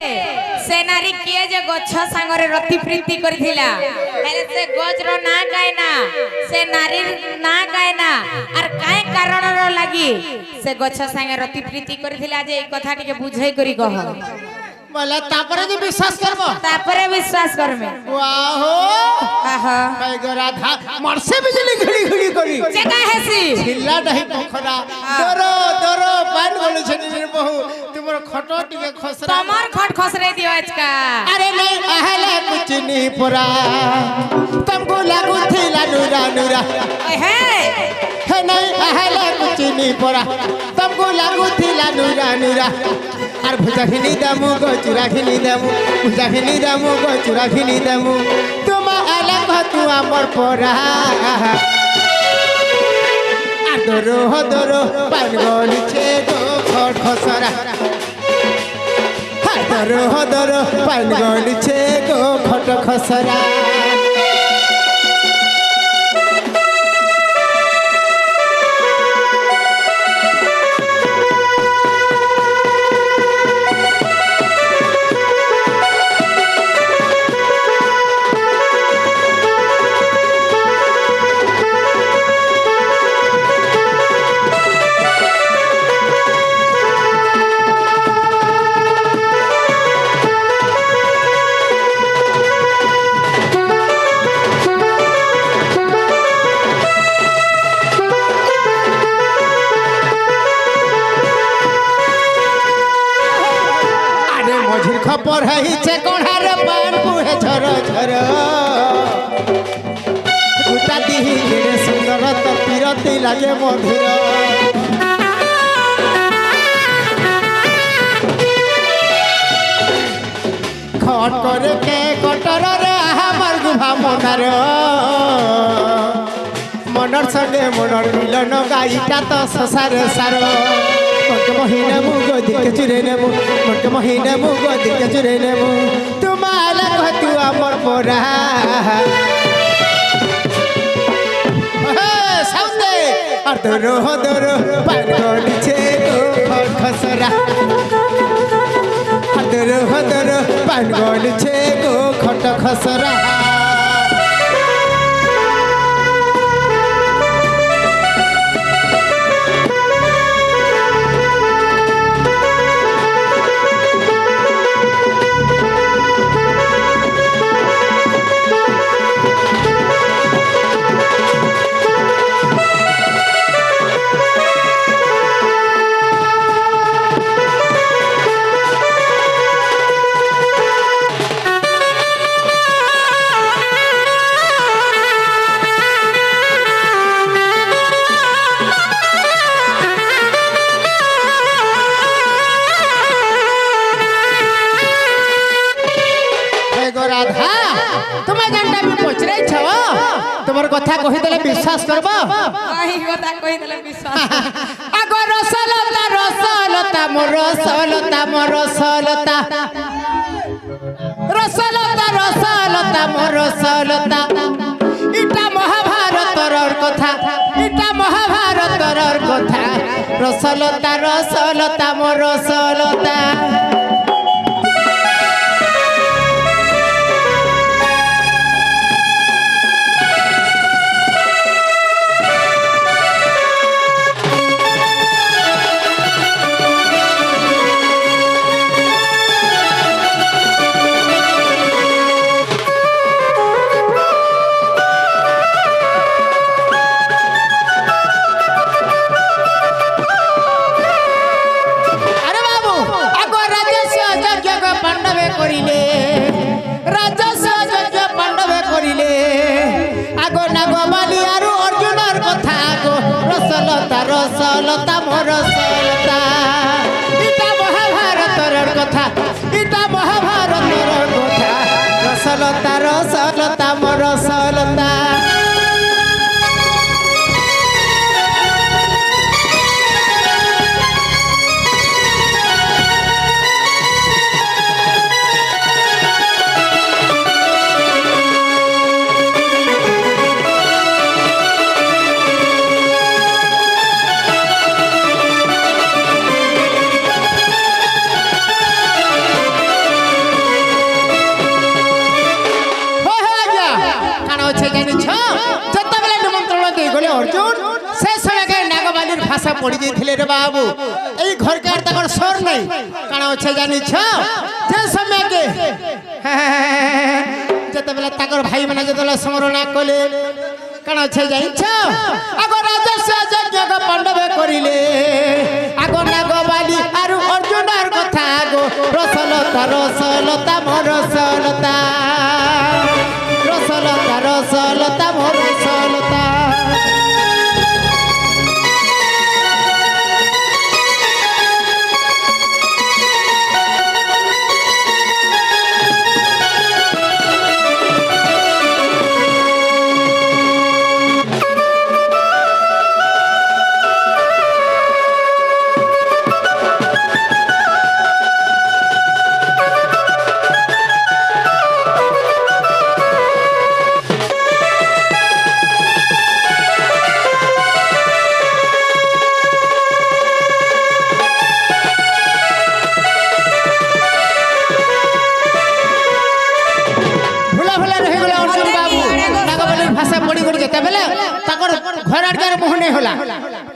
से नारी किए जे गछ सांगरे रति प्रीति करथिला हेले से गछ रो ना कायना से नारी ना कायना आर काय कारण रो लागि से गछ सांगे रति प्रीति करथिला जे ए कथा टिके बुझै करी कह बोले तापरे जे विश्वास करबो तापरे विश्वास करमे वाहो आहा कई गो राधा मरसे बिजली घड़ी घड़ी करी जे का हेसी छिल्ला दही पोखरा दरो दरो पान गले छनी रे बहु तुमर खटो टिके खसरा तमर खट खसरे दियो आजका अरे नहीं अहले कुछ नहीं परा तुमको लागू थिला नुरा नुरा ओए हे है नहीं अहले कुछ नहीं परा तुमको लागू थिला नुरा नुरा আর ভুজা খিনি দামু গো চুরা খিনি দামু ভুজা খিনি দামু গো চুরা খিনি দামু তোমা আলে কতু আমার পরা আদরো হদরো পান গলিছে গো খট খসরা আদরো হদরো পান গলিছে গো খট খসরা खबर है कोढ़ार पान पुहे झर झर गुटा दिही रे सुंदर तो पीरती लागे मधुर खट करे के कटर रे हमर गुभा मनार मनर सने मनर मिलन गाईटा तो ससारे सार मक महीना मुगो दिके चुरे नेमु मक महीना मुगो दिके चुरे नेमु तुमाला कहतु हमर पोरा साउंडे अदरो हदरो पागल छे गो खसरा अदरो हदरो पागल छे गो खट खसरा राधा तुम्हें जानता भी पचरे छो तुम्हार कथा कहि देले विश्वास करबो कहि कथा कहि देले विश्वास आगो रसलता रसलता मोर रसलता मोर रसलता रसलता रसलता मोर रसलता इटा महाभारतर कथा इटा महाभारतर कथा रसलता रसलता मोर रसलता পড়ি যাইছিলে রে বাবু এই ঘরকার তাকর সর নাই কাণ আছে জানিছ যে সময়কে যেতবেলে তাকর ভাই মানে যেতবেলে স্মরণ কলে কাণ আছে জানিছ আগ রাজস্ব যজ্ঞ পাণ্ডবে করিলে আগ নাগবালি আর অর্জুনের কথা গো রসলতা রসলতা মোর রসলতা রসলতা রসলতা মোর রসলতা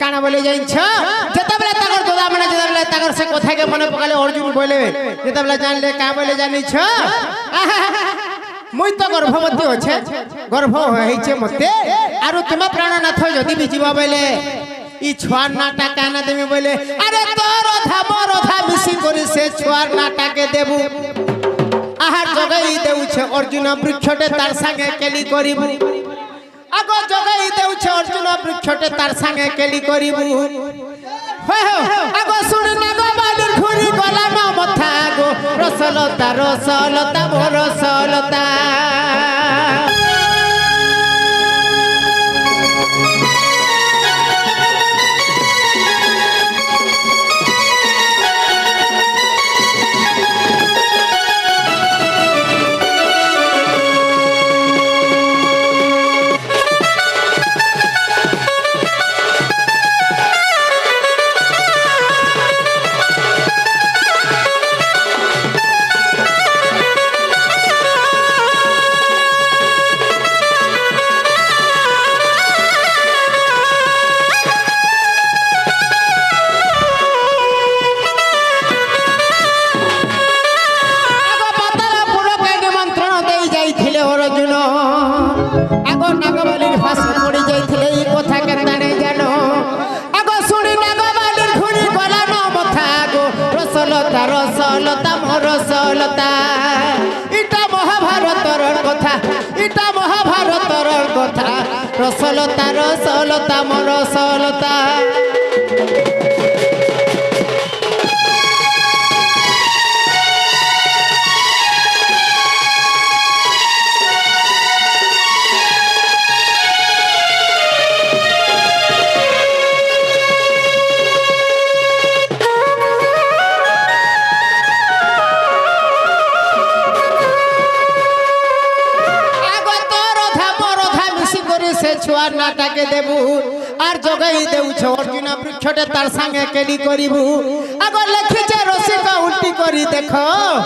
কানা বলে যাইছ যেতবেলে তাকর দাদা মানে যেতবেলে তাকর সে কথাকে মনে পকালে অর্জুন বলে যেতবেলে জানলে কা বলে জানিছ মুই তো গর্ভবতী আছে গর্ভ হইছে মতে আর তুমি প্রাণনাথ যদি বি জীব বলে ই ছুয়ার নাটা কানা দেবি বলে আরে তোর অধা মোর অধা মিশি করে সে ছুয়ার নাটাকে দেবু আহার জগাই দেউছে অর্জুন বৃক্ষটে তার সঙ্গে কেলি করিব আগ জগাই দেউছে অর্জুন বৃক্ষটে তার সঙ্গে কেলি করিব আগ শুনি নাগবালির ঘুরি গলা না মথা গো রসলতা রসলতা মোর রসলতা রসলতা মোর রসলতা ইটা মহাভারতর কথা ইটা মহাভারতর কথা রসলতা রসলতা মোর রসলতা ছুয়ার নাটাকে দেবু আর জগাই দেউছ অর্জুন বৃক্ষটে তার সঙ্গে কেলি করিবু আগ লেখিছে রসিক উল্টি করি দেখ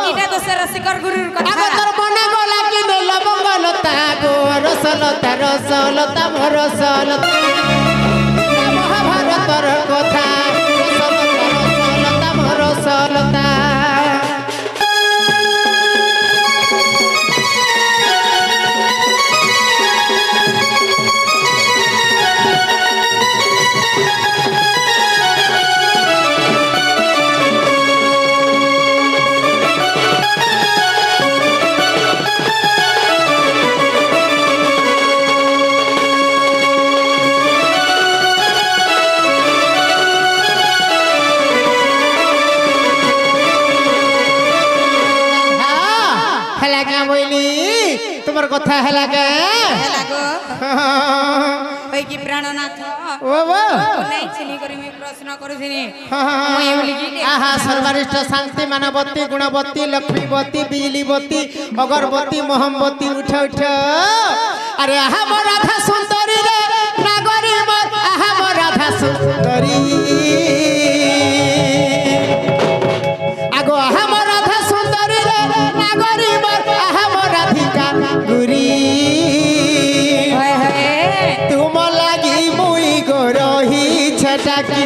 এটা তো সে রসিকর গুরুর কথা আগ তোর মনে গলা কি লবঙ্গ লতা গো রসলতা রসলতা মোর রসলতা মহাভারতর কথা রসলতা রসলতা মোর রসলতা তোমার কথা হেলা কে হেলা গো ওই কি প্রাণনাথ ও ও নাই চিনি করি মই প্রশ্ন করছিনি মই এউলি কি আহা সর্বরিষ্ঠ শান্তি মানবতী গুণবতী লক্ষ্মীবতী বিজলীবতী অগরবতী মোহম্বতী উঠ উঠ আরে আহা মোর রাধা সুন্দরী রে নাগরী মোর আহা মোর রাধা সুন্দরী আগো আহা মোর রাধা সুন্দরী রে নাগরী মোর আহা মোর রাধিকা গুরি তুম লাগি মুই গো রহি ছটাকি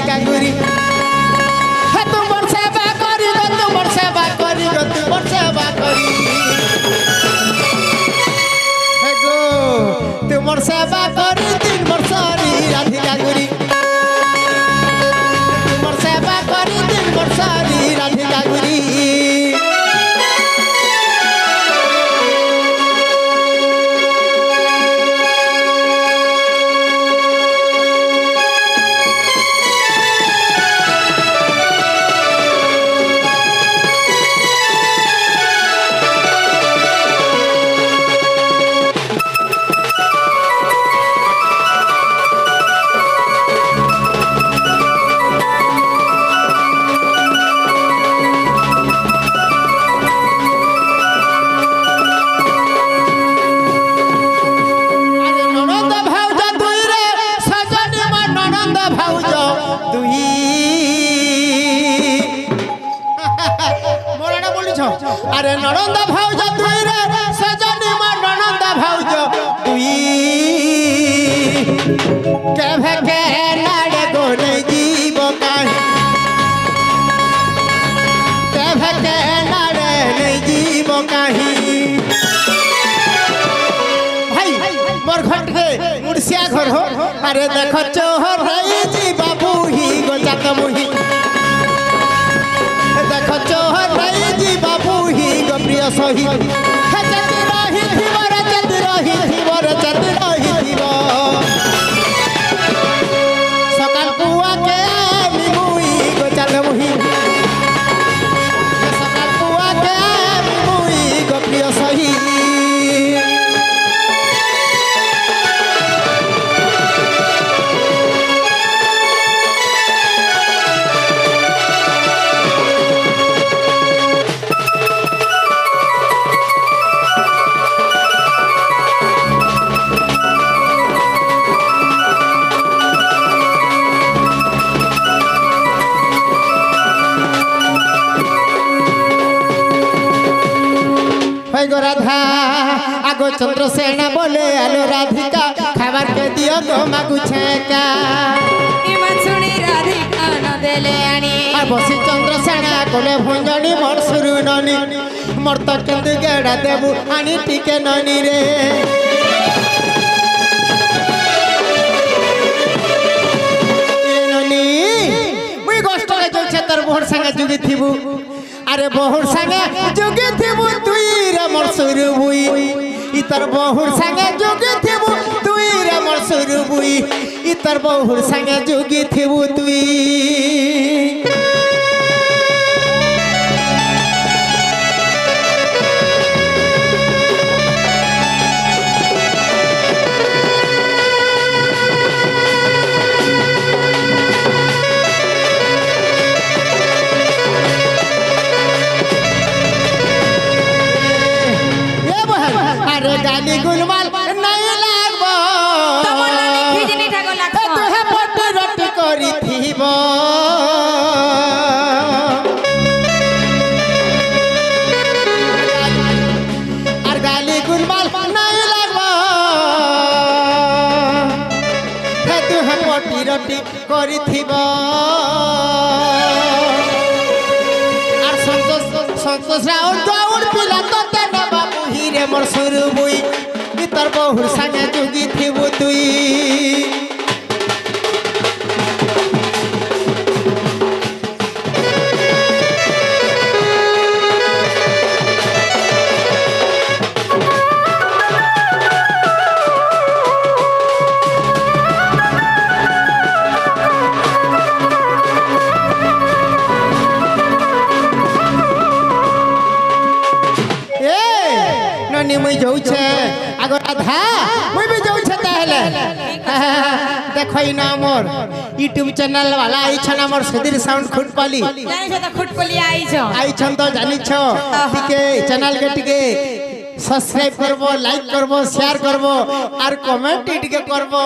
রাধিকা গুরি হে তোমার সেবা করি গো তোমার সেবা করি গো তোমার সেবা করি হে গো তোমার সেবা করি 3 বছরি রাধিকা গুরি তোমার সেবা করি 3 বছরি রাধিকা গুরি আরে ননন্দ ভাউজ তুই রে সজনী মা ননন্দ ভাউজ তুই কেভে কে লাড়ে গোনে জীব কাহি কেভে কে লাড়ে নেই জীব কাহি ভাই মোর ঘটে মুড়সিয়া ঘর হো আরে দেখো চোহর হইছি বাবু হি গোজাত মুহি দেখো চোহর হইছি বাবু হি গো প্রিয় সহি হে চতি রহি থিব রে চতি রহি থিব রে চতি রহি থিব সকাল কুয়া কে আমি মুই গোজাত মুহি সকাল কুয়া কে আমি মুই গো প্রিয় সহি গো রাধা আগো চন্দ্রসেনা বলে আলো রাধিকা খাবার কে দিও গো মাগু ছেকা শুনি রাধিকা ন দেলে আনি আর বসি চন্দ্রসেনা কোলে ভঞ্জনি মোর সুরু ননি মোর তো কেন্দু গেড়া দেবু আনি টিকে ননি রে ননি মুই গোষ্ঠরে চলছে তোর ভোর সঙ্গে যুগি থিবু আরে বহুর সঙ্গে যুগে থিবু তুই রে মোর সুরু বুই ইতর বহুর সঙ্গে যুগে থিবু তুই রে মোর সুরু বুই ইতর বহুর সঙ্গে যুগে থিবু তুই গালি গুলমাল নাই লাগবো তোমার নানি খিজনি ঠাকো লাগবো তুহে পটু রটি করি থিব আর গালি গুলমাল নাই লাগবো তুহে পটি রটি করি থিব আর সন্তোষ সন্তোষ রাউন্ড দৌড় পিলা তো রে মোর সুরু বুই তোর বহুর সঙ্গে যুগি থিবু তুই মুই যাউছে আগো রাধা মুই বি যাউছে তাহলে দেখই না মোর ইউটিউব চ্যানেল वाला আইছন মোর সুধীর সাউন্ড খুটপালি জানিছ তো খুটপালি আইছন তো জানিছ টিকে চ্যানেল কে টিকে সাবস্ক্রাইব করবো লাইক করবো শেয়ার করবো আর কমেন্ট টিকে করবো